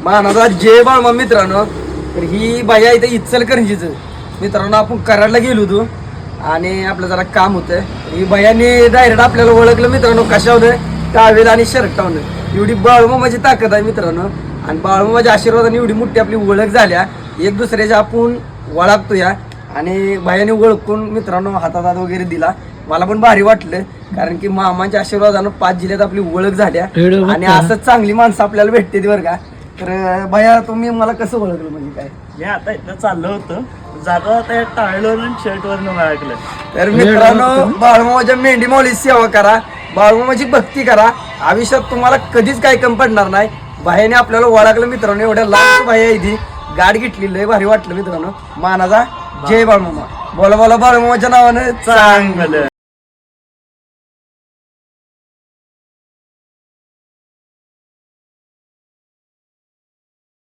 मानाचा जय बाळमा मित्रांनो. तर ही बाया इथे इचलकरंजीच मित्रांनो. आपण कराडला गेलो होतो आणि आपलं जरा काम होतं. ही बायाने डायरेक्ट आपल्याला ओळखलं मित्रांनो. कशावर टावेल आणि शर्ट टावलं. एवढी बाळमामाची ताकद आहे मित्रांनो. आणि बाळमामाच्या आशीर्वादाने एवढी मोठी आपली ओळख झाल्या. एक दुसऱ्याच्या आपण ओळखतो या. आणि बायाने ओळखून मित्रांनो हातात हात वगैरे दिला. मला पण भारी वाटलं कारण की मामाच्या आशीर्वादानं 5 जिल्ह्यात आपली ओळख झाल्या. आणि असंच चांगली माणसं आपल्याला भेटते बरं का. तर भैया तुम्ही मला कसं ओळखलं म्हणजे काय? मी आता इथं चाललो होतो जाता त्या टाळीवर शर्ट वरनं ओळखलं. तर मित्रांनो बाळमामाच्या मेंढी माऊलीची सेवा करा, बाळमामाची भक्ती करा. आयुष्यात तुम्हाला कधीच काही कमी पडणार नाही. भायाने आपल्याला ओळखलं मित्रांनो. एवढ्या लांब भाया इथे गाठ घेतली. लय भारी वाटलं मित्रांनो. मानाचा जय बाळमामा. बोला बोला बाळमामाच्या नावानं चांगलं.